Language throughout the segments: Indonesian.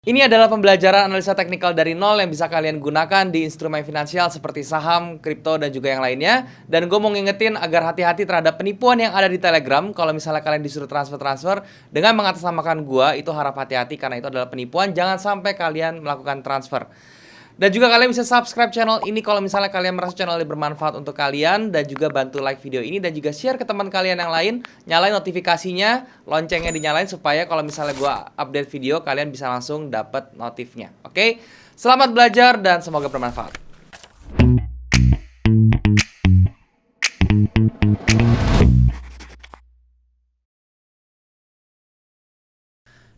Ini adalah pembelajaran analisa teknikal dari nol yang bisa kalian gunakan di instrumen finansial seperti saham, kripto, dan juga yang lainnya. Dan gue mau ngingetin agar hati-hati terhadap penipuan yang ada di Telegram. Kalau misalnya kalian disuruh transfer-transfer dengan mengatasnamakan gue, itu harap hati-hati karena itu adalah penipuan. Jangan sampai kalian melakukan transfer. Dan juga kalian bisa subscribe channel ini kalau misalnya kalian merasa channel ini bermanfaat untuk kalian. Dan juga bantu like video ini dan juga share ke teman kalian yang lain. Nyalain notifikasinya, loncengnya dinyalain supaya kalau misalnya gue update video kalian bisa langsung dapat notifnya. Oke? Selamat belajar dan semoga bermanfaat.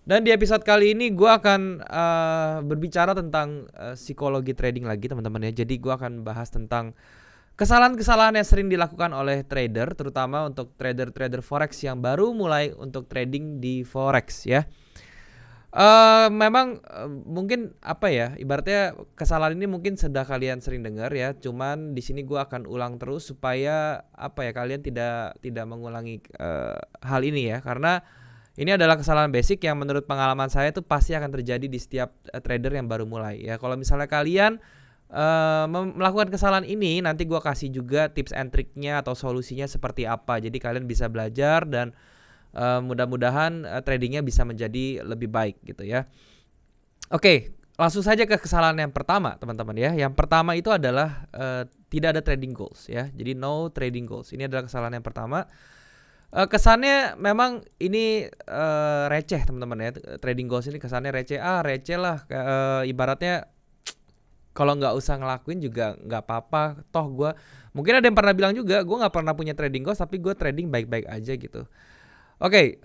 Dan di episode kali ini gue akan berbicara tentang psikologi trading lagi teman-teman ya. Jadi gue akan bahas tentang kesalahan-kesalahan yang sering dilakukan oleh trader, terutama untuk trader-trader forex yang baru mulai untuk trading di forex ya. Memang mungkin apa ya, ibaratnya kesalahan ini mungkin sudah kalian sering dengar ya. Cuman di sini gue akan ulang terus supaya apa ya, kalian tidak mengulangi hal ini ya, karena ini adalah kesalahan basic yang menurut pengalaman saya itu pasti akan terjadi di setiap trader yang baru mulai ya. Kalau misalnya kalian melakukan kesalahan ini, nanti gue kasih juga tips and triknya atau solusinya seperti apa. Jadi kalian bisa belajar dan mudah-mudahan tradingnya bisa menjadi lebih baik gitu ya. Oke, langsung saja ke kesalahan yang pertama teman-teman ya. Yang pertama itu adalah tidak ada trading goals ya. Jadi no trading goals. Ini adalah kesalahan yang pertama. Kesannya memang ini receh teman-teman ya. Trading goals ini kesannya receh. Receh lah. Ibaratnya kalau nggak usah ngelakuin juga nggak apa-apa. Toh gue mungkin ada yang pernah bilang juga, gue nggak pernah punya trading goals tapi gue trading baik-baik aja gitu. Oke,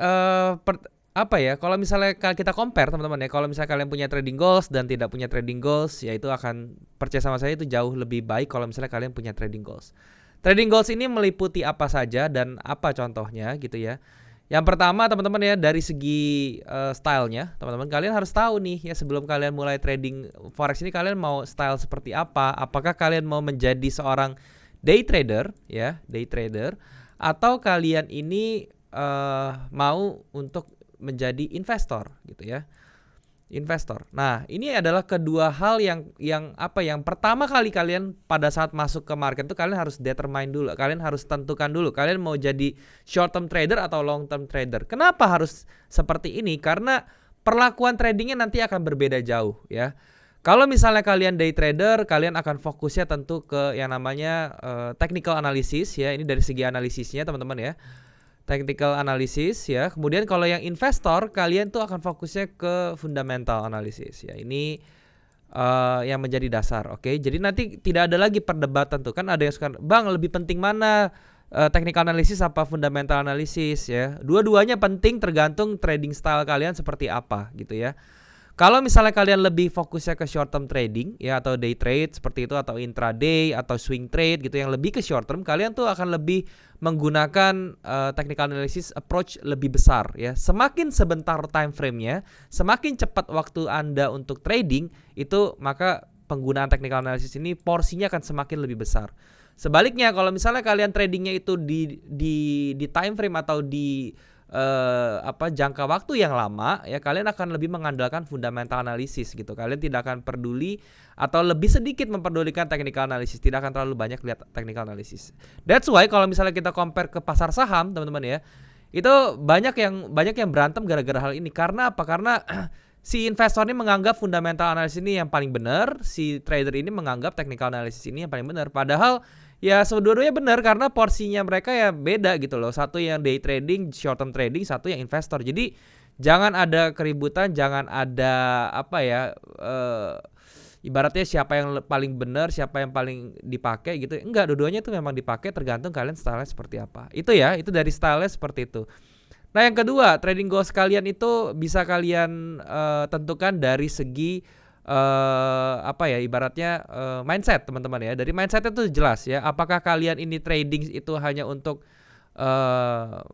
apa ya? Kalau misalnya kita compare teman-teman ya, kalau misalnya kalian punya trading goals dan tidak punya trading goals, ya itu akan, percaya sama saya, itu jauh lebih baik kalau misalnya kalian punya trading goals. Trading goals ini meliputi apa saja dan apa contohnya gitu ya. Yang pertama teman-teman ya, dari segi stylenya, teman-teman kalian harus tahu nih ya, sebelum kalian mulai trading forex ini kalian mau style seperti apa? Apakah kalian mau menjadi seorang day trader ya, day trader, atau kalian ini mau untuk menjadi investor gitu ya. Investor. Nah, ini adalah kedua hal yang apa, yang pertama kali kalian pada saat masuk ke market itu kalian harus determine dulu. Kalian harus tentukan dulu kalian mau jadi short term trader atau long term trader. Kenapa harus seperti ini? Karena perlakuan tradingnya nanti akan berbeda jauh ya. Kalau misalnya kalian day trader, kalian akan fokusnya tentu ke yang namanya technical analysis ya. Ini dari segi analisisnya teman-teman ya. Technical analysis ya. Kemudian kalau yang investor, kalian tuh akan fokusnya ke fundamental analysis ya. Ini yang menjadi dasar. Oke. Jadi nanti tidak ada lagi perdebatan tuh. Kan ada yang suka, "Bang, lebih penting mana? Technical analysis apa fundamental analysis?" ya. Dua-duanya penting, tergantung trading style kalian seperti apa gitu ya. Kalau misalnya kalian lebih fokusnya ke short term trading ya, atau day trade seperti itu, atau intraday atau swing trade gitu yang lebih ke short term, kalian tuh akan lebih menggunakan technical analysis approach lebih besar ya. Semakin sebentar time frame-nya, semakin cepat waktu Anda untuk trading, itu maka penggunaan technical analysis ini porsinya akan semakin lebih besar. Sebaliknya kalau misalnya kalian tradingnya itu di time frame atau di jangka waktu yang lama ya, kalian akan lebih mengandalkan fundamental analysis gitu. Kalian tidak akan peduli atau lebih sedikit memperdulikan technical analysis, tidak akan terlalu banyak lihat technical analysis. That's why kalau misalnya kita compare ke pasar saham teman-teman ya, itu banyak yang berantem gara-gara hal ini. Karena apa? Karena si investor ini menganggap fundamental analysis ini yang paling benar, si trader ini menganggap technical analysis ini yang paling benar. Padahal ya dua-duanya benar, karena porsinya mereka ya beda gitu loh. Satu yang day trading, short term trading, satu yang investor. Jadi jangan ada keributan, jangan ada apa ya, ibaratnya siapa yang paling benar, siapa yang paling dipakai gitu. Enggak, dua-duanya itu memang dipakai, tergantung kalian style seperti apa. Itu ya, itu dari style seperti itu. Nah, yang kedua, trading goals kalian itu bisa kalian tentukan dari segi ibaratnya mindset teman-teman ya. Dari mindset itu jelas ya, apakah kalian ini trading itu hanya untuk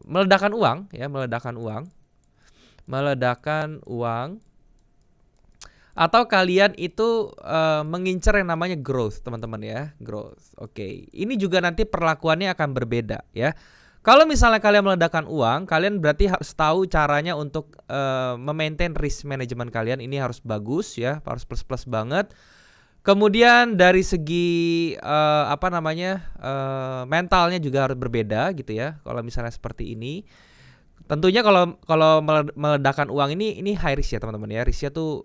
meledakan uang ya, meledakan uang, atau kalian itu mengincar yang namanya growth teman-teman ya, growth. Oke. Ini juga nanti perlakuannya akan berbeda ya. Kalau misalnya kalian meledakkan uang, kalian berarti harus tahu caranya untuk memaintain risk management kalian. Ini harus bagus ya, harus plus-plus banget. Kemudian dari segi mentalnya juga harus berbeda gitu ya. Kalau misalnya seperti ini, tentunya kalau meledakkan uang ini high risk ya teman-teman ya. Risknya tuh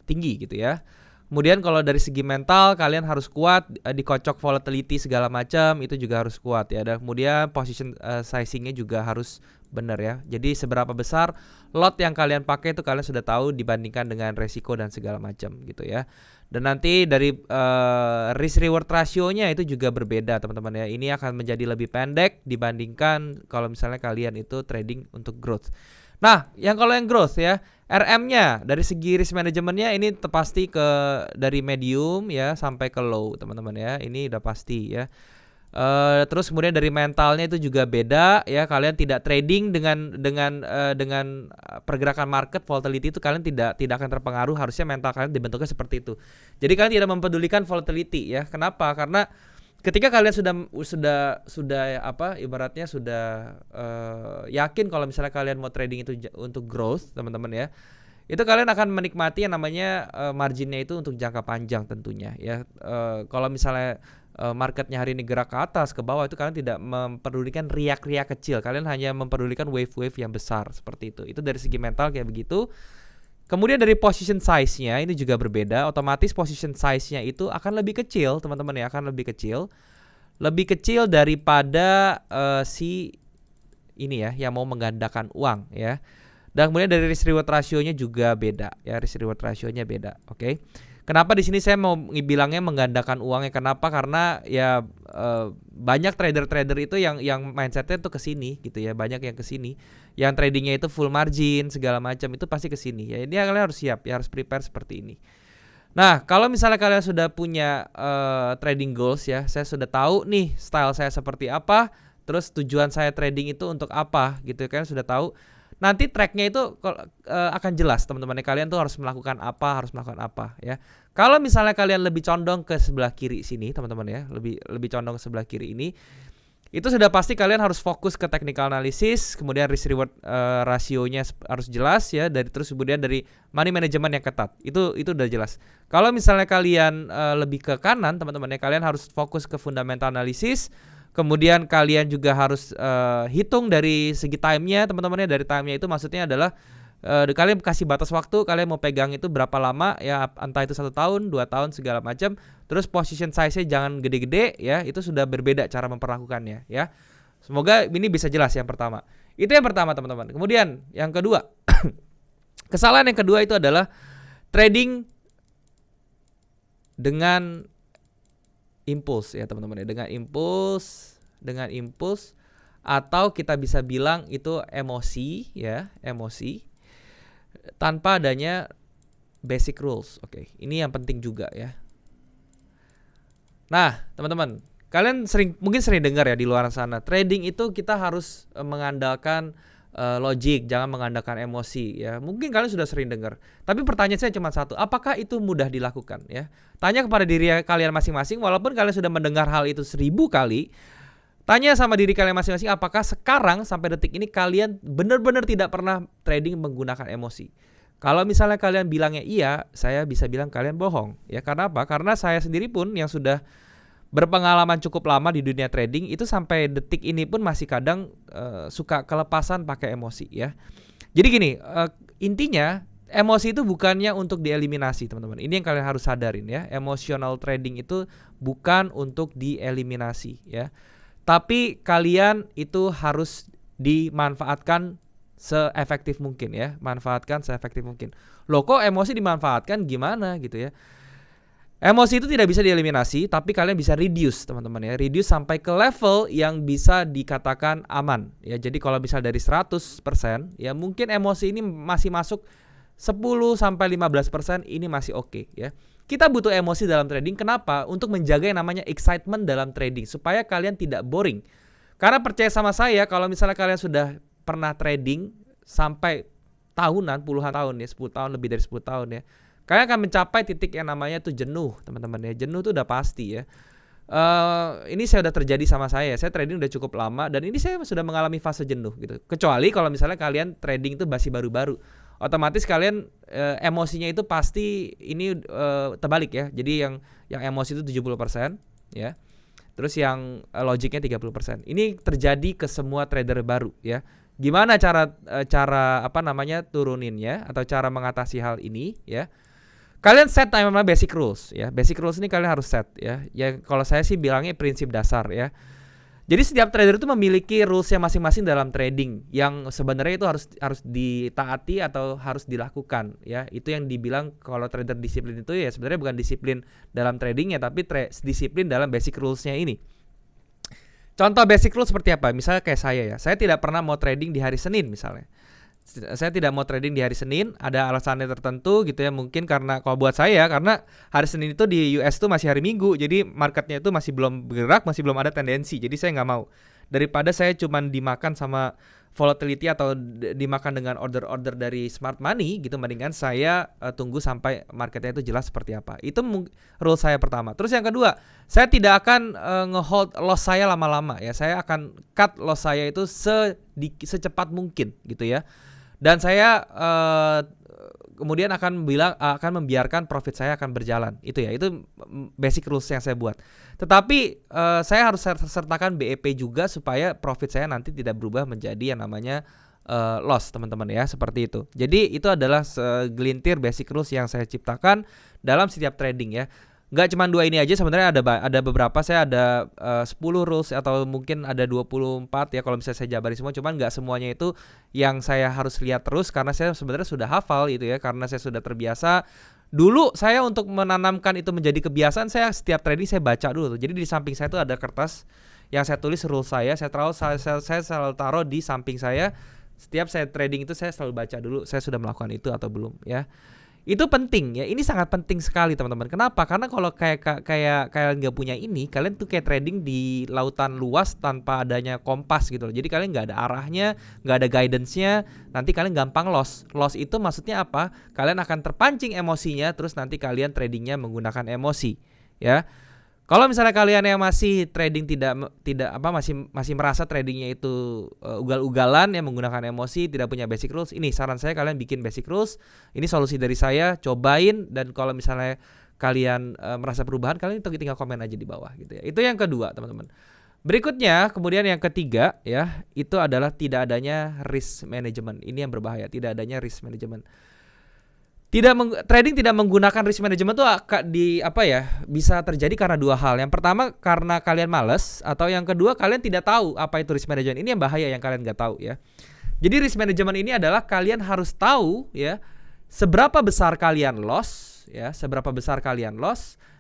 tinggi gitu ya. Kemudian kalau dari segi mental kalian harus kuat, dikocok volatility segala macam itu juga harus kuat ya. Dan kemudian position sizingnya juga harus benar ya. Jadi seberapa besar lot yang kalian pakai itu kalian sudah tahu dibandingkan dengan resiko dan segala macam gitu ya. Dan nanti dari risk reward rasionya itu juga berbeda teman-teman ya. Ini akan menjadi lebih pendek dibandingkan kalau misalnya kalian itu trading untuk growth. Nah, kalau yang growth ya, RM-nya dari segi risk manajemennya ini pasti dari medium ya sampai ke low teman-teman ya. Ini udah pasti ya. Terus kemudian dari mentalnya itu juga beda ya. Kalian tidak trading dengan pergerakan market volatility itu kalian tidak akan terpengaruh. Harusnya mental kalian dibentuknya seperti itu. Jadi kalian tidak mempedulikan volatility ya. Kenapa? Karena ketika kalian sudah ibaratnya sudah yakin kalau misalnya kalian mau trading itu untuk growth teman-teman ya, itu kalian akan menikmati yang namanya marginnya itu untuk jangka panjang tentunya ya. Kalau misalnya marketnya hari ini gerak ke atas ke bawah, itu kalian tidak mempedulikan riak-riak kecil, kalian hanya mempedulikan wave-wave yang besar seperti itu. Itu dari segi mental kayak begitu. Kemudian dari position size-nya ini juga berbeda. Otomatis position size-nya itu akan lebih kecil, teman-teman ya, akan lebih kecil. Lebih kecil daripada si ini ya yang mau menggandakan uang ya. Dan kemudian dari risk reward rasionya juga beda ya, risk reward rasionya beda. Oke. Kenapa di sini saya mau bilangnya menggandakan uangnya? Kenapa? Karena ya banyak trader-trader itu yang mindsetnya tuh ke sini gitu ya, banyak yang ke sini. Yang tradingnya itu full margin segala macam itu pasti ke sini. Ya ini kalian harus siap, ya harus prepare seperti ini. Nah, kalau misalnya kalian sudah punya trading goals ya, saya sudah tahu nih style saya seperti apa, terus tujuan saya trading itu untuk apa gitu kan, sudah tahu. Nanti tracknya itu akan jelas teman-teman. Kalian tuh harus melakukan apa ya. Kalau misalnya kalian lebih condong ke sebelah kiri sini teman-teman ya, lebih condong ke sebelah kiri ini, itu sudah pasti kalian harus fokus ke technical analysis, kemudian risk reward rasionya harus jelas ya, terus kemudian dari money management yang ketat. Itu udah jelas. Kalau misalnya kalian lebih ke kanan teman-teman ya, kalian harus fokus ke fundamental analysis. Kemudian kalian juga harus hitung dari segi time-nya teman-teman ya. Dari time-nya itu maksudnya adalah kalian kasih batas waktu, kalian mau pegang itu berapa lama ya, entah itu 1 tahun, 2 tahun segala macam. Terus position size-nya jangan gede-gede ya, itu sudah berbeda cara memperlakukannya ya. Semoga ini bisa jelas yang pertama. Itu yang pertama teman-teman. Kemudian yang kedua, kesalahan yang kedua itu adalah trading dengan impuls ya teman-teman ya, dengan impuls atau kita bisa bilang itu emosi ya, emosi tanpa adanya basic rules. Oke, ini yang penting juga ya. Nah, teman-teman, kalian mungkin sering dengar ya di luar sana, trading itu kita harus mengandalkan logik, jangan mengandalkan emosi ya. Mungkin kalian sudah sering dengar. Tapi pertanyaan saya cuma satu, apakah itu mudah dilakukan ya? Tanya kepada diri kalian masing-masing, walaupun kalian sudah mendengar hal itu 1000 kali. Tanya sama diri kalian masing-masing, apakah sekarang sampai detik ini kalian benar-benar tidak pernah trading menggunakan emosi? Kalau misalnya kalian bilangnya iya, saya bisa bilang kalian bohong ya. Karena apa? Karena saya sendiri pun yang sudah berpengalaman cukup lama di dunia trading itu sampai detik ini pun masih kadang suka kelepasan pakai emosi ya. Jadi gini, intinya emosi itu bukannya untuk dieliminasi teman-teman. Ini yang kalian harus sadarin ya. Emotional trading itu bukan untuk dieliminasi ya. Tapi kalian itu harus dimanfaatkan seefektif mungkin ya. Manfaatkan seefektif mungkin. Loh kok emosi dimanfaatkan gimana gitu ya. Emosi itu tidak bisa dieliminasi, tapi kalian bisa reduce teman-teman ya. Reduce sampai ke level yang bisa dikatakan aman ya. Jadi kalau bisa dari 100% ya mungkin emosi ini masih masuk 10-15% ini masih oke ya. Kita butuh emosi dalam trading. Kenapa? Untuk menjaga yang namanya excitement dalam trading supaya kalian tidak boring. Karena percaya sama saya, kalau misalnya kalian sudah pernah trading sampai tahunan, puluhan tahun ya, 10 tahun, lebih dari 10 tahun ya, kalian akan mencapai titik yang namanya tuh jenuh teman-teman ya. Jenuh tuh udah pasti ya. Ini saya udah terjadi sama saya. Saya trading udah cukup lama dan ini saya sudah mengalami fase jenuh gitu. Kecuali kalau misalnya kalian trading itu masih baru-baru, otomatis kalian emosinya itu pasti ini terbalik ya. Jadi yang emosi itu 70% ya. Terus yang logiknya 30%. Ini terjadi ke semua trader baru ya. Gimana cara apa namanya turuninnya atau cara mengatasi hal ini ya? Kalian set namanya basic rules ya. Basic rules ini kalian harus set ya. Ya kalau saya sih bilangnya prinsip dasar ya. Jadi setiap trader itu memiliki rulesnya masing-masing dalam trading yang sebenarnya itu harus ditaati atau harus dilakukan ya. Itu yang dibilang kalau trader disiplin itu ya sebenarnya bukan disiplin dalam tradingnya tapi disiplin dalam basic rulesnya ini. Contoh basic rules seperti apa? Misalnya kayak saya ya. Saya tidak pernah mau trading di hari Senin misalnya. Saya tidak mau trading di hari Senin, ada alasannya tertentu gitu ya, mungkin karena kalau buat saya karena hari Senin itu di US tuh masih hari Minggu, jadi marketnya itu masih belum bergerak, masih belum ada tendensi, jadi saya nggak mau. Daripada saya cuman dimakan sama volatility atau dimakan dengan order-order dari smart money gitu, mendingan saya tunggu sampai marketnya itu jelas seperti apa. Itu rule saya pertama. Terus yang kedua, saya tidak akan ngehold loss saya lama-lama ya, saya akan cut loss saya itu secepat mungkin gitu ya. Dan saya kemudian akan membiarkan profit saya akan berjalan. Itu ya, itu basic rules yang saya buat. Tetapi saya harus sertakan BEP juga supaya profit saya nanti tidak berubah menjadi yang namanya loss, teman-teman ya, seperti itu. Jadi itu adalah segelintir basic rules yang saya ciptakan dalam setiap trading ya. Nggak cuma 2 ini aja, sebenarnya ada beberapa, saya ada 10 rules atau mungkin ada 24 ya kalau misalnya saya jabarin semua, cuman nggak semuanya itu yang saya harus lihat terus karena saya sebenarnya sudah hafal gitu ya, karena saya sudah terbiasa. Dulu saya untuk menanamkan itu menjadi kebiasaan, saya setiap trading saya baca dulu tuh. Jadi di samping saya itu ada kertas yang saya tulis rules saya selalu taruh di samping saya. Setiap saya trading itu saya selalu baca dulu saya sudah melakukan itu atau belum ya. Itu penting ya, ini sangat penting sekali teman-teman. Kenapa? Karena kalau kayak kalian nggak punya ini, kalian tuh kayak trading di lautan luas tanpa adanya kompas gitu loh. Jadi kalian nggak ada arahnya, nggak ada guidance-nya, nanti kalian gampang loss. Loss itu maksudnya apa? Kalian akan terpancing emosinya, terus nanti kalian tradingnya menggunakan emosi, ya. Kalau misalnya kalian yang masih trading masih merasa tradingnya itu ugal-ugalan ya, menggunakan emosi, tidak punya basic rules, ini saran saya kalian bikin basic rules. Ini solusi dari saya, cobain, dan kalau misalnya kalian merasa perubahan, kalian tinggal komen aja di bawah gitu ya. Itu yang kedua, teman-teman. Berikutnya, kemudian yang ketiga ya, itu adalah tidak adanya risk management. Ini yang berbahaya, tidak adanya risk management. Trading tidak menggunakan risk management tuh bisa terjadi karena 2 hal. Yang pertama karena kalian malas, atau yang kedua kalian tidak tahu apa itu risk management. Ini yang bahaya yang kalian nggak tahu ya. Jadi risk management ini adalah kalian harus tahu ya seberapa besar kalian loss ya,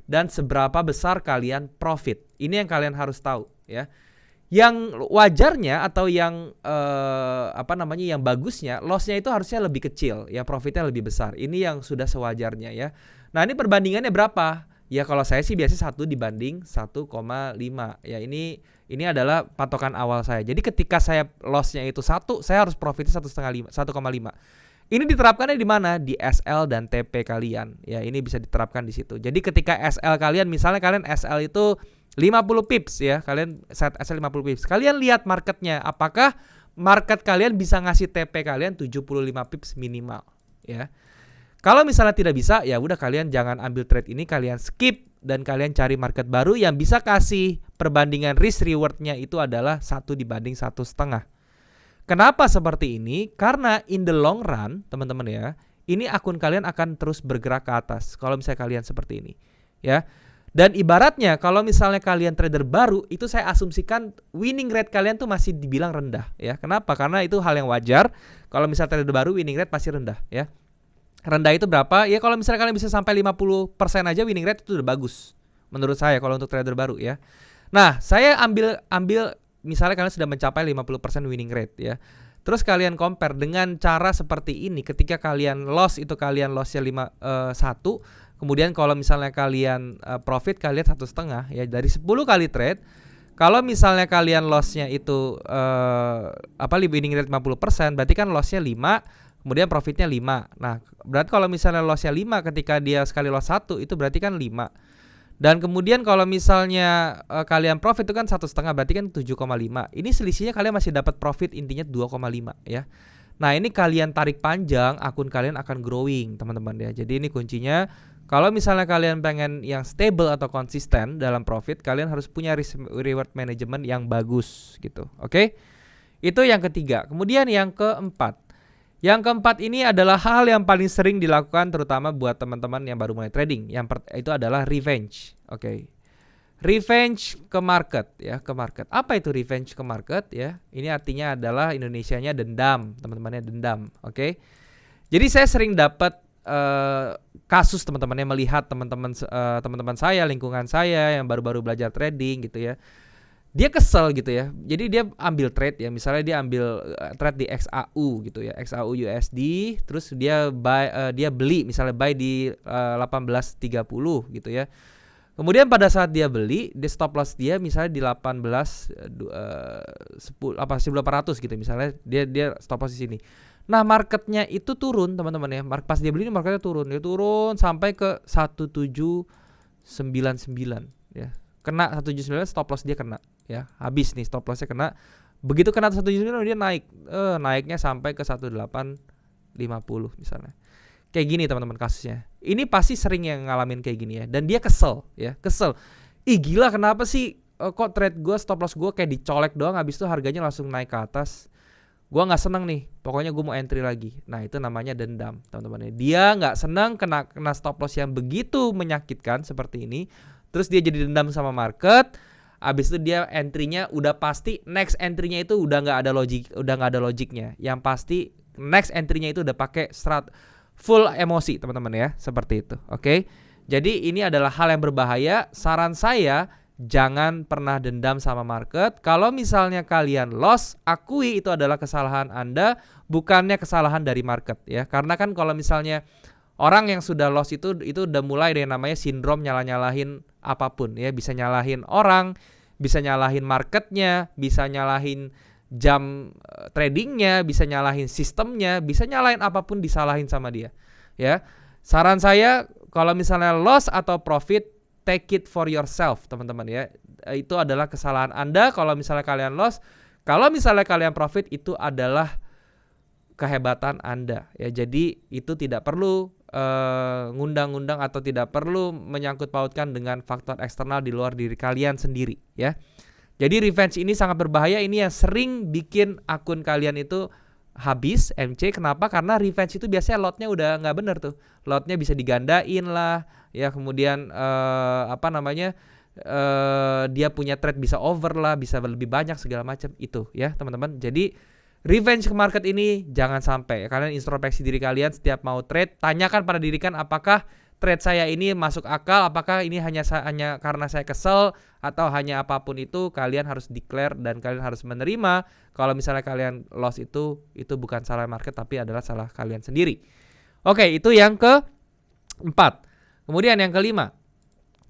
dan seberapa besar kalian profit. Ini yang kalian harus tahu ya. Yang wajarnya atau yang yang bagusnya, lossnya itu harusnya lebih kecil ya, profitnya lebih besar. Ini yang sudah sewajarnya ya. Nah, ini perbandingannya berapa? Ya kalau saya sih biasanya 1 dibanding 1,5 ya. Ini adalah patokan awal saya. Jadi ketika saya lossnya itu 1, saya harus profitnya 1,5. Ini diterapkannya di mana? Di SL dan TP kalian. Ya, ini bisa diterapkan di situ. Jadi ketika SL kalian, misalnya kalian SL itu 50 pips ya, kalian set SL 50 pips. Kalian lihat marketnya, apakah market kalian bisa ngasih TP kalian 75 pips minimal ya. Kalau misalnya tidak bisa, ya udah kalian jangan ambil trade ini, kalian skip dan kalian cari market baru yang bisa kasih perbandingan risk rewardnya itu adalah 1 dibanding 1,5. Kenapa seperti ini? Karena in the long run, teman-teman ya, ini akun kalian akan terus bergerak ke atas kalau misalnya kalian seperti ini ya. Dan ibaratnya kalau misalnya kalian trader baru, itu saya asumsikan winning rate kalian tuh masih dibilang rendah ya. Kenapa? Karena itu hal yang wajar. Kalau misalnya trader baru, winning rate pasti rendah ya. Rendah itu berapa? Ya kalau misalnya kalian bisa sampai 50% aja winning rate itu udah bagus menurut saya kalau untuk trader baru ya. Nah, saya ambil misalnya kalian sudah mencapai 50% winning rate ya. Terus kalian compare dengan cara seperti ini, ketika kalian loss itu kalian lossnya 1, kemudian kalau misalnya kalian profit kalian 1,5 ya, dari 10 kali trade. Kalau misalnya kalian lossnya itu winning rate 50%, berarti kan lossnya 5, kemudian profitnya 5. Nah, berarti kalau misalnya lossnya 5 ketika dia sekali loss 1, itu berarti kan 5. Dan kemudian kalau misalnya kalian profit itu kan 1,5, berarti kan 7,5. Ini selisihnya kalian masih dapat profit intinya 2,5 ya. Nah ini kalian tarik panjang, akun kalian akan growing teman-teman ya. Jadi ini kuncinya, kalau misalnya kalian pengen yang stable atau konsisten dalam profit, kalian harus punya reward management yang bagus gitu. Oke? Itu yang ketiga. Kemudian yang keempat. Yang keempat ini adalah hal yang paling sering dilakukan terutama buat teman-teman yang baru mulai trading. Itu adalah revenge. Oke. Revenge ke market ya, ke market. Apa itu revenge ke market ya? Ini artinya adalah Indonesianya dendam, teman-temannya dendam. Oke. Jadi saya sering dapat kasus teman-temannya melihat teman-teman saya, lingkungan saya yang baru-baru belajar trading gitu ya. Dia kesel gitu ya. Jadi dia ambil trade ya, misalnya dia ambil trade di XAU gitu ya, XAU USD, terus dia beli misalnya buy di 18.30 gitu ya. Kemudian pada saat dia beli, dia stop loss dia misalnya di 18.10 apa 1.800 gitu misalnya, dia stop loss di sini. Nah, marketnya itu turun teman-teman ya. Pas dia beli marketnya turun. Dia turun sampai ke 1799 ya. Kena 179, stop loss dia kena ya. Habis nih stop lossnya kena. Begitu kena 179 dia naik. Naiknya sampai ke 1850 misalnya. Kayak gini teman-teman kasusnya. Ini pasti sering yang ngalamin kayak gini ya. Dan dia kesel ya, kesel. Ih gila kenapa sih kok trade gue, stop loss gue kayak dicolek doang, habis itu harganya langsung naik ke atas. Gue nggak seneng nih, pokoknya gue mau entry lagi. Nah itu namanya dendam teman-teman. Dia nggak seneng kena stop loss yang begitu menyakitkan seperti ini. Terus dia jadi dendam sama market. Abis itu dia entry-nya udah pasti next entry-nya itu udah nggak ada logiknya. Yang pasti next entry-nya itu udah pakai full emosi teman-teman ya, seperti itu. Oke. Jadi ini adalah hal yang berbahaya. Saran saya, jangan pernah dendam sama market. Kalau misalnya kalian loss, akui itu adalah kesalahan Anda, bukannya kesalahan dari market ya. Karena kan kalau misalnya orang yang sudah loss itu udah mulai dari namanya sindrom nyalah-nyalahin apapun ya. Bisa nyalahin orang, bisa nyalahin marketnya, bisa nyalahin jam tradingnya, bisa nyalahin sistemnya, bisa nyalahin apapun disalahin sama dia ya. Saran saya kalau misalnya loss atau profit, take it for yourself teman-teman ya. Itu adalah kesalahan Anda. Kalau misalnya kalian loss, kalau misalnya kalian profit, itu adalah kehebatan Anda ya. Jadi itu tidak perlu ngundang-undang atau tidak perlu menyangkut pautkan dengan faktor eksternal di luar diri kalian sendiri ya. Jadi revenge ini sangat berbahaya. Ini yang sering bikin akun kalian itu habis MC. Kenapa? Karena revenge itu biasanya lotnya udah nggak bener tuh. Lotnya bisa digandain lah ya. Kemudian dia punya trade bisa over lah, bisa lebih banyak segala macam itu ya teman-teman. Jadi revenge ke market ini jangan sampai. Kalian introspeksi diri kalian setiap mau trade, tanyakan pada diri kan, apakah trade saya ini masuk akal, apakah ini hanya karena saya kesel, atau hanya apapun itu. Kalian harus declare dan kalian harus menerima kalau misalnya kalian loss itu bukan salah market tapi adalah salah kalian sendiri. Oke, itu yang keempat. Kemudian yang kelima,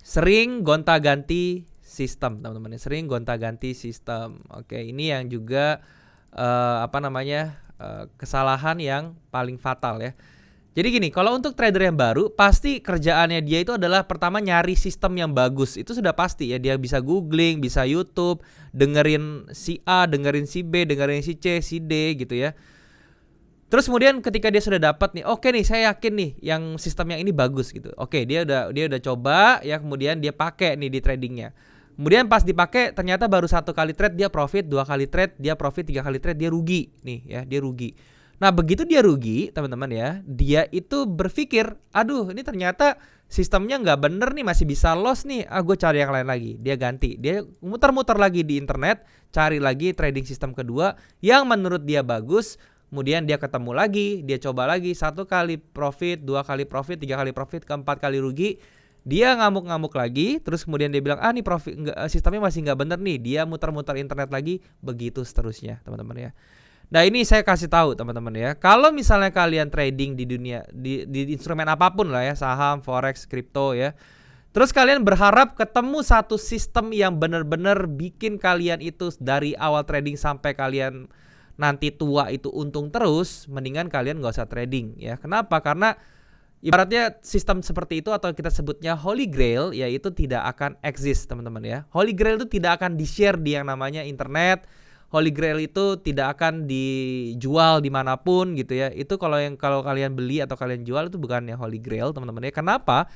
sering gonta-ganti sistem teman-teman. Sering gonta-ganti sistem. Oke, ini yang juga kesalahan yang paling fatal ya. Jadi gini, kalau untuk trader yang baru, pasti kerjaannya dia itu adalah pertama nyari sistem yang bagus. Itu sudah pasti ya. Dia bisa googling, bisa YouTube, dengerin si A, dengerin si B, dengerin si C, si D gitu ya. Terus kemudian ketika dia sudah dapat nih, oke nih saya yakin nih yang sistem yang ini bagus gitu. Oke, dia udah coba ya, kemudian dia pakai nih di tradingnya. Kemudian pas dipakai ternyata baru 1 kali trade dia profit, 2 kali trade dia profit, 3 kali trade dia rugi nih ya, dia rugi. Nah begitu dia rugi teman-teman ya, dia itu berpikir, aduh ini ternyata sistemnya nggak bener nih, masih bisa loss nih, gue cari yang lain lagi. Dia ganti, dia muter-muter lagi di internet, cari lagi trading sistem kedua yang menurut dia bagus. Kemudian dia ketemu lagi, dia coba lagi, 1 kali profit, 2 kali profit, 3 kali profit, keempat kali rugi. Dia ngamuk-ngamuk lagi, terus kemudian dia bilang, nih profit sistemnya masih nggak bener nih. Dia muter-muter internet lagi, begitu seterusnya teman-teman ya. Nah ini saya kasih tahu teman-teman ya, kalau misalnya kalian trading di dunia di instrumen apapun lah ya, saham, forex, kripto ya, terus kalian berharap ketemu satu sistem yang benar-benar bikin kalian itu dari awal trading sampai kalian nanti tua itu untung terus, mendingan kalian nggak usah trading ya. Kenapa? Karena Ibaratnya sistem seperti itu atau kita sebutnya Holy Grail, yaitu tidak akan exist teman-teman ya. Holy Grail itu tidak akan di-share di yang namanya internet. Holy Grail itu tidak akan dijual dimanapun gitu ya. Itu kalau kalian beli atau kalian jual itu bukannya Holy Grail teman-teman ya. Kenapa?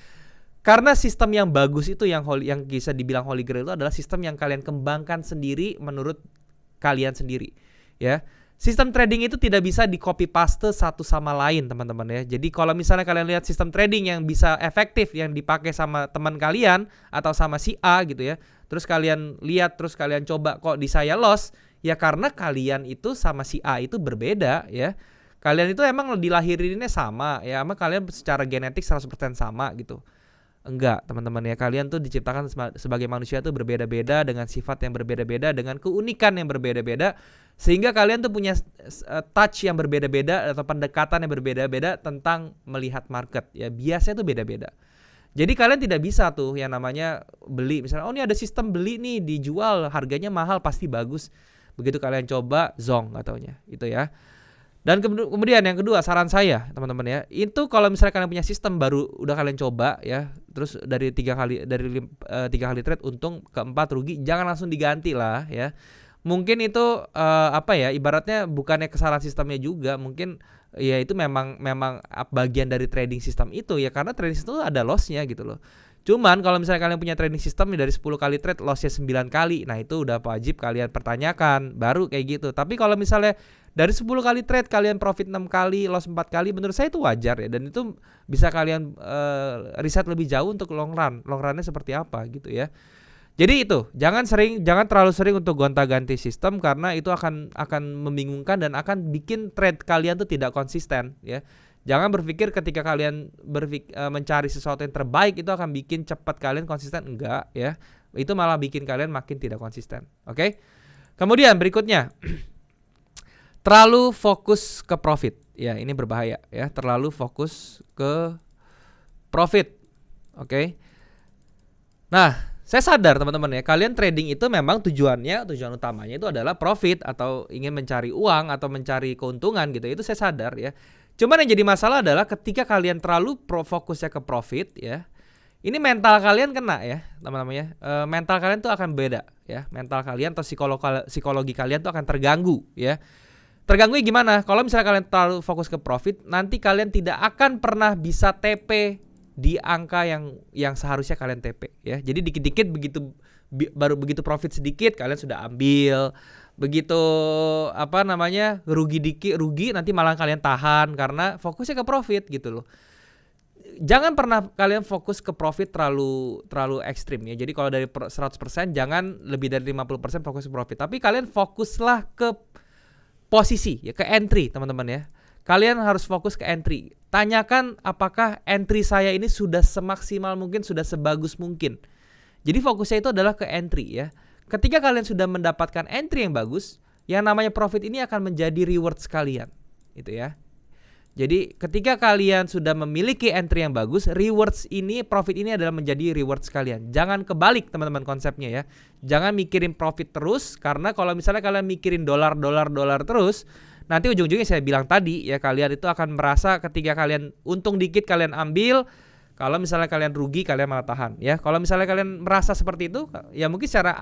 Karena sistem yang bagus itu yang bisa dibilang Holy Grail itu adalah sistem yang kalian kembangkan sendiri menurut kalian sendiri ya. Sistem trading itu tidak bisa di copy paste satu sama lain teman-teman ya. Jadi kalau misalnya kalian lihat sistem trading yang bisa efektif yang dipakai sama teman kalian atau sama si A gitu ya. Terus kalian lihat, terus kalian coba kok di saya loss, ya karena kalian itu sama si A itu berbeda ya. Kalian itu emang dilahirinnya sama ya, emang kalian secara genetik 100% sama gitu. Enggak teman-teman ya, kalian tuh diciptakan sebagai manusia tuh berbeda-beda dengan sifat yang berbeda-beda, dengan keunikan yang berbeda-beda, sehingga kalian tuh punya touch yang berbeda-beda atau pendekatan yang berbeda-beda tentang melihat market ya, biasanya tuh beda-beda. Jadi kalian tidak bisa tuh yang namanya beli misalnya, oh ini ada sistem beli nih dijual harganya mahal pasti bagus, begitu kalian coba zong nggak taunya itu ya. Dan kemudian yang kedua, saran saya teman-teman ya, itu kalau misalnya kalian punya sistem baru udah kalian coba ya, terus dari 3 kali trade untung, keempat rugi, jangan langsung diganti lah ya. Mungkin itu ibaratnya bukannya kesalahan sistemnya juga, mungkin ya itu memang bagian dari trading sistem itu ya, karena trading sistem itu ada lossnya gitu loh. Cuman kalau misalnya kalian punya trading system dari 10 kali trade lossnya 9 kali, nah itu udah wajib kalian pertanyakan, baru kayak gitu. Tapi kalau misalnya dari 10 kali trade kalian profit 6 kali, loss 4 kali, menurut saya itu wajar ya. Dan itu bisa kalian riset lebih jauh untuk long run. Long runnya seperti apa gitu ya. Jadi itu, jangan terlalu sering untuk gonta-ganti sistem, karena itu akan membingungkan dan akan bikin trade kalian tuh tidak konsisten ya. Jangan berpikir ketika kalian mencari sesuatu yang terbaik itu akan bikin cepat kalian konsisten, enggak ya. Itu malah bikin kalian makin tidak konsisten. Oke? Kemudian berikutnya, terlalu fokus ke profit. Ya, ini berbahaya ya, terlalu fokus ke profit. Oke? Nah, saya sadar teman-teman ya, kalian trading itu memang tujuan utamanya itu adalah profit atau ingin mencari uang atau mencari keuntungan gitu. Itu saya sadar ya. Cuman yang jadi masalah adalah ketika kalian terlalu fokusnya ke profit ya, ini mental kalian kena ya teman-teman ya. Mental kalian tuh akan beda ya. Mental kalian atau psikologi kalian tuh akan terganggu ya. Terganggu gimana? Kalau misalnya kalian terlalu fokus ke profit, nanti kalian tidak akan pernah bisa TP di angka yang seharusnya kalian TP ya. Jadi dikit-dikit begitu profit sedikit kalian sudah ambil. Begitu rugi nanti malah kalian tahan karena fokusnya ke profit gitu loh. Jangan pernah kalian fokus ke profit terlalu ekstrim ya. Jadi kalau dari 100% jangan lebih dari 50% fokus ke profit. Tapi kalian fokuslah ke posisi ya, ke entry teman-teman ya. Kalian harus fokus ke entry. Tanyakan apakah entry saya ini sudah semaksimal mungkin, sudah sebagus mungkin. Jadi fokusnya itu adalah ke entry ya. Ketika kalian sudah mendapatkan entry yang bagus, yang namanya profit ini akan menjadi reward sekalian, itu ya. Jadi ketika kalian sudah memiliki entry yang bagus, profit ini adalah menjadi reward sekalian. Jangan kebalik teman-teman konsepnya ya. Jangan mikirin profit terus, karena kalau misalnya kalian mikirin dolar terus, nanti ujung-ujungnya saya bilang tadi ya, kalian itu akan merasa ketika kalian untung dikit kalian ambil. Kalau misalnya kalian rugi kalian malah tahan ya. Kalau misalnya kalian merasa seperti itu, ya mungkin secara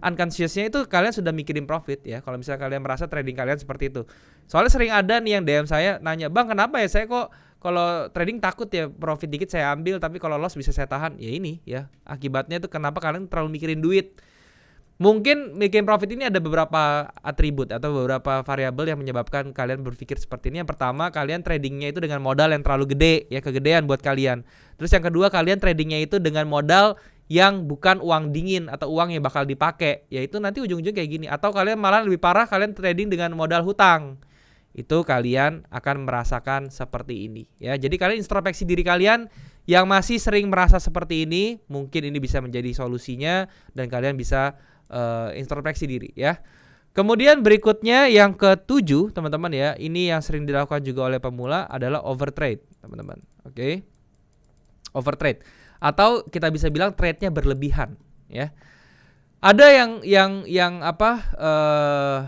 unconsciousnya itu kalian sudah mikirin profit ya. Kalau misalnya kalian merasa trading kalian seperti itu. Soalnya sering ada nih yang DM saya nanya, "Bang, kenapa ya saya kok kalau trading takut ya profit dikit saya ambil, tapi kalau loss bisa saya tahan?" Ya ini ya, akibatnya itu kenapa kalian terlalu mikirin duit. Mungkin mikirin profit ini ada beberapa atribut atau beberapa variabel yang menyebabkan kalian berpikir seperti ini. Yang pertama, kalian tradingnya itu dengan modal yang terlalu gede ya, kegedean buat kalian. Terus yang kedua, kalian tradingnya itu dengan modal yang bukan uang dingin atau uang yang bakal dipakai. Yaitu nanti ujung-ujung kayak gini. Atau kalian malah lebih parah, kalian trading dengan modal hutang. Itu kalian akan merasakan seperti ini ya. Jadi kalian introspeksi diri kalian yang masih sering merasa seperti ini, mungkin ini bisa menjadi solusinya dan kalian bisa introspeksi diri ya. Kemudian berikutnya yang ketujuh teman-teman ya, ini yang sering dilakukan juga oleh pemula adalah overtrade teman-teman. Oke. Overtrade atau kita bisa bilang trade-nya berlebihan ya. Ada yang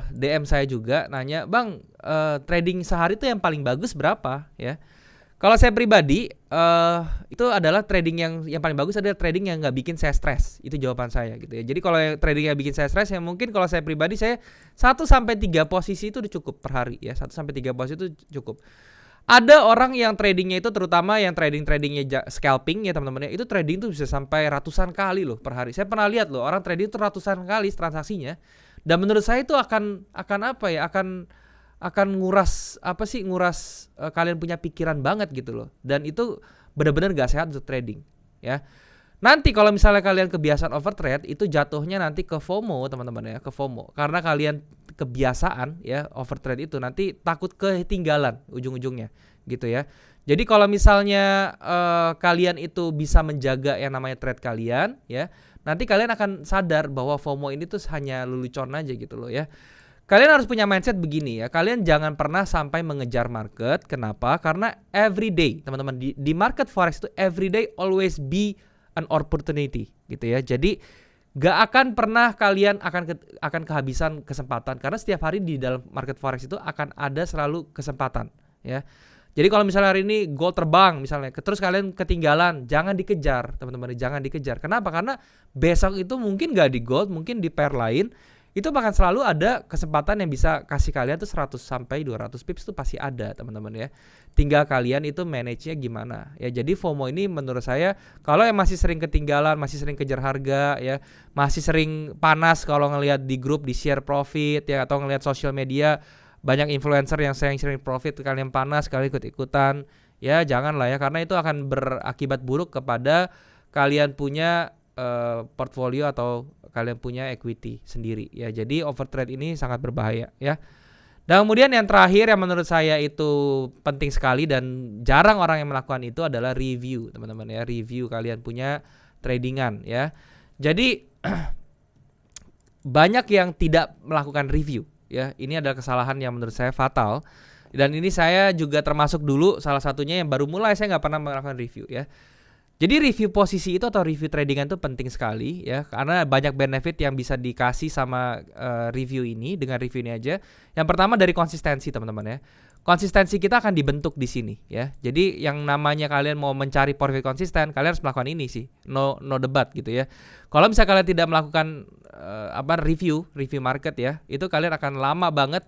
DM saya juga nanya, "Bang, trading sehari itu yang paling bagus berapa ya?" Kalau saya pribadi, itu adalah trading yang paling bagus adalah trading yang nggak bikin saya stres, itu jawaban saya gitu ya. Jadi kalau yang trading yang bikin saya stres, ya mungkin kalau saya pribadi saya 1 sampai 3 posisi itu udah cukup per hari ya, 1 sampai 3 posisi itu cukup. Ada orang yang tradingnya itu, terutama yang tradingnya scalping ya teman-teman ya, itu trading tuh bisa sampai ratusan kali loh per hari. Saya pernah lihat loh orang trading itu ratusan kali transaksinya, dan menurut saya itu akan apa ya, akan nguras kalian punya pikiran banget gitu loh, dan itu benar-benar gak sehat untuk trading ya. Nanti kalau misalnya kalian kebiasaan overtrade, itu jatuhnya nanti ke FOMO teman-teman ya, ke FOMO. Karena kalian kebiasaan ya overtrade itu, nanti takut ketinggalan ujung-ujungnya gitu ya. Jadi kalau misalnya kalian itu bisa menjaga yang namanya trade kalian ya, nanti kalian akan sadar bahwa FOMO ini tuh hanya lelucon aja gitu loh ya. Kalian harus punya mindset begini ya, kalian jangan pernah sampai mengejar market. Kenapa? Karena everyday teman-teman, di market forex itu everyday always be an opportunity gitu ya. Jadi gak akan pernah kalian akan kehabisan kesempatan, karena setiap hari di dalam market forex itu akan ada selalu kesempatan ya. Jadi kalau misalnya hari ini gold terbang misalnya, terus kalian ketinggalan, jangan dikejar teman-teman, jangan dikejar. Kenapa? Karena besok itu mungkin gak di gold, mungkin di pair lain, itu bahkan selalu ada kesempatan yang bisa kasih kalian tuh 100 sampai 200 pips tuh pasti ada teman-teman ya. Tinggal kalian itu manage-nya gimana ya. Jadi FOMO ini menurut saya, kalau yang masih sering ketinggalan, masih sering kejar harga ya, masih sering panas kalau ngelihat di grup, di share profit ya, atau ngelihat sosial media banyak influencer yang sering profit, kalian panas, kalian ikut-ikutan ya, jangan lah ya, karena itu akan berakibat buruk kepada kalian punya portfolio atau kalian punya equity sendiri ya. Jadi overtrade ini sangat berbahaya ya. Dan kemudian yang terakhir yang menurut saya itu penting sekali dan jarang orang yang melakukan itu adalah review teman-teman ya. Review kalian punya tradingan ya. Jadi banyak yang tidak melakukan review ya. Ini adalah kesalahan yang menurut saya fatal. Dan ini saya juga termasuk dulu salah satunya yang baru mulai, saya nggak pernah melakukan review ya. Jadi review posisi itu atau review tradingan itu penting sekali ya, karena banyak benefit yang bisa dikasih sama review ini. Dengan review ini aja, yang pertama dari konsistensi teman-teman ya. Konsistensi kita akan dibentuk di sini ya. Jadi yang namanya kalian mau mencari profit konsisten, kalian harus melakukan ini sih, no debat gitu ya. Kalau misalnya kalian tidak melakukan review market ya, itu kalian akan lama banget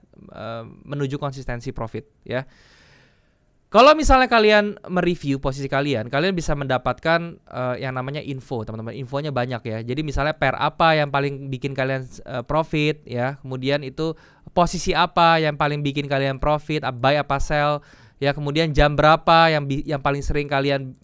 menuju konsistensi profit ya. Kalau misalnya kalian mereview posisi kalian bisa mendapatkan yang namanya info teman-teman. Infonya banyak ya. Jadi misalnya pair apa yang paling bikin kalian profit ya. Kemudian itu posisi apa yang paling bikin kalian profit, buy apa sell ya. Kemudian jam berapa yang paling sering kalian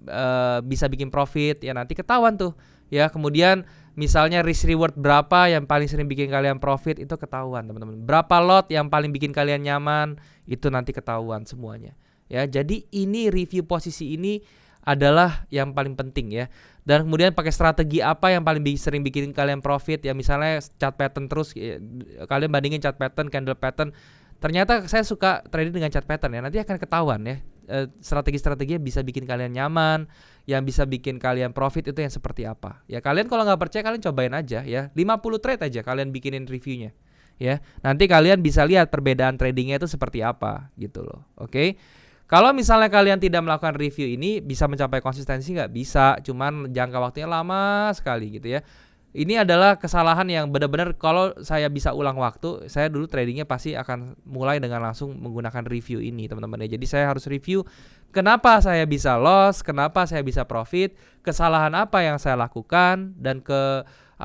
bisa bikin profit ya, nanti ketahuan tuh ya. Kemudian misalnya risk reward berapa yang paling sering bikin kalian profit, itu ketahuan teman-teman. Berapa lot yang paling bikin kalian nyaman, itu nanti ketahuan semuanya. Ya, jadi ini review posisi ini adalah yang paling penting ya. Dan kemudian pakai strategi apa yang paling sering bikin kalian profit ya. Misalnya chart pattern terus ya, kalian bandingin chart pattern, candle pattern. Ternyata saya suka trading dengan chart pattern ya. Nanti akan ketahuan ya. Strategi-strateginya bisa bikin kalian nyaman, yang bisa bikin kalian profit itu yang seperti apa. Ya kalian kalau nggak percaya, kalian cobain aja ya. 50 trade aja kalian bikinin reviewnya. Ya, nanti kalian bisa lihat perbedaan tradingnya itu seperti apa gitu loh. Oke. Kalau misalnya kalian tidak melakukan review ini, bisa mencapai konsistensi nggak? Bisa, cuman jangka waktunya lama sekali gitu ya. Ini adalah kesalahan yang benar-benar kalau saya bisa ulang waktu, saya dulu tradingnya pasti akan mulai dengan langsung menggunakan review ini teman-teman ya. Jadi saya harus review kenapa saya bisa loss, kenapa saya bisa profit, kesalahan apa yang saya lakukan, dan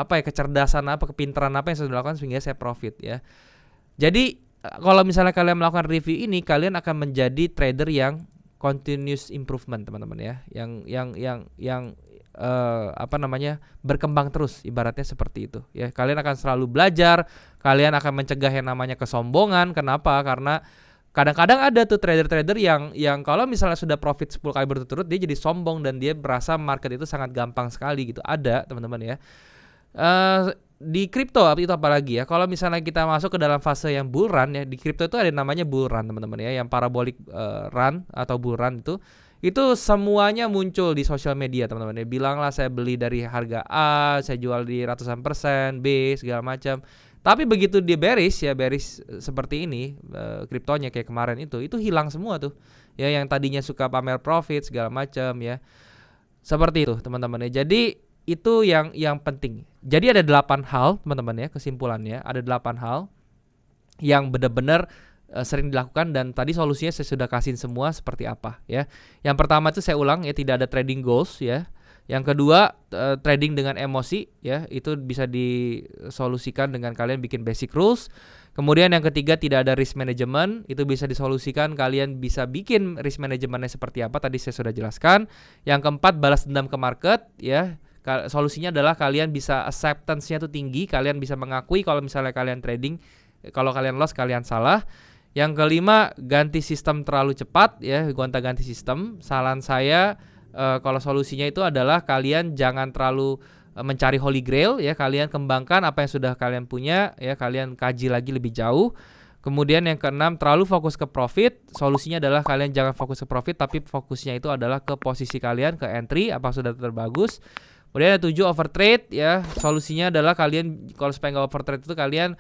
kecerdasan apa, kepintaran apa yang saya lakukan sehingga saya profit ya. Jadi kalau misalnya kalian melakukan review ini, kalian akan menjadi trader yang continuous improvement teman-teman ya, yang berkembang terus, ibaratnya seperti itu ya. Kalian akan selalu belajar, kalian akan mencegah yang namanya kesombongan. Kenapa? Karena kadang-kadang ada tuh trader-trader yang kalau misalnya sudah profit 10 kali berturut-turut, dia jadi sombong dan dia berasa market itu sangat gampang sekali gitu. Ada teman-teman ya. Di kripto itu apalagi ya, kalau misalnya kita masuk ke dalam fase yang bull run ya, di kripto itu ada namanya bull run teman-teman ya, yang parabolic run atau bull run itu semuanya muncul di sosial media teman-teman ya. Bilanglah saya beli dari harga A, saya jual di ratusan persen, B segala macam. Tapi begitu dia bearish seperti ini kriptonya kayak kemarin itu hilang semua tuh ya, yang tadinya suka pamer profit segala macam ya. Seperti itu teman-teman ya. Jadi itu yang penting. Jadi ada 8 hal teman-teman ya, kesimpulannya ada 8 hal yang benar-benar sering dilakukan, dan tadi solusinya saya sudah kasihin semua seperti apa ya. Yang pertama itu saya ulang ya, tidak ada trading goals ya. Yang kedua, trading dengan emosi ya, itu bisa disolusikan dengan kalian bikin basic rules. Kemudian yang ketiga, tidak ada risk management, itu bisa disolusikan, kalian bisa bikin risk managementnya seperti apa, tadi saya sudah jelaskan. Yang keempat, balas dendam ke market ya. Solusinya adalah kalian bisa acceptance-nya tuh tinggi, kalian bisa mengakui kalau misalnya kalian trading, kalau kalian loss kalian salah. Yang kelima, ganti sistem terlalu cepat ya, gonta-ganti sistem. Saran saya kalau solusinya itu adalah kalian jangan terlalu mencari holy grail ya, kalian kembangkan apa yang sudah kalian punya ya, kalian kaji lagi lebih jauh. Kemudian yang keenam, terlalu fokus ke profit. Solusinya adalah kalian jangan fokus ke profit, tapi fokusnya itu adalah ke posisi kalian, ke entry apa sudah terbagus. Kemudian yang 7, overtrade ya. Solusinya adalah kalian kalau supaya nggak overtrade itu kalian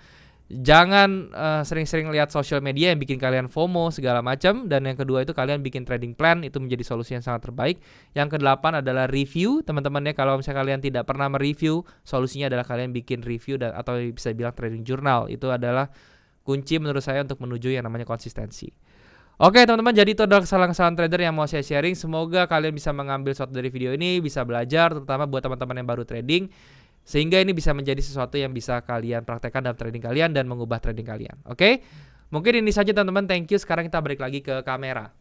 jangan sering-sering lihat social media yang bikin kalian FOMO segala macam. Dan yang kedua itu kalian bikin trading plan, itu menjadi solusi yang sangat terbaik. Yang kedelapan adalah review teman-teman ya. Kalau misalnya kalian tidak pernah mereview, solusinya adalah kalian bikin review dan atau bisa bilang trading journal. Itu adalah kunci menurut saya untuk menuju yang namanya konsistensi. Oke teman-teman, jadi itu adalah kesalahan-kesalahan trader yang mau saya sharing. Semoga kalian bisa mengambil sesuatu dari video ini, bisa belajar, terutama buat teman-teman yang baru trading, sehingga ini bisa menjadi sesuatu yang bisa kalian praktekkan dalam trading kalian dan mengubah trading kalian. Oke? Mungkin ini saja teman-teman, thank you. Sekarang kita balik lagi ke kamera.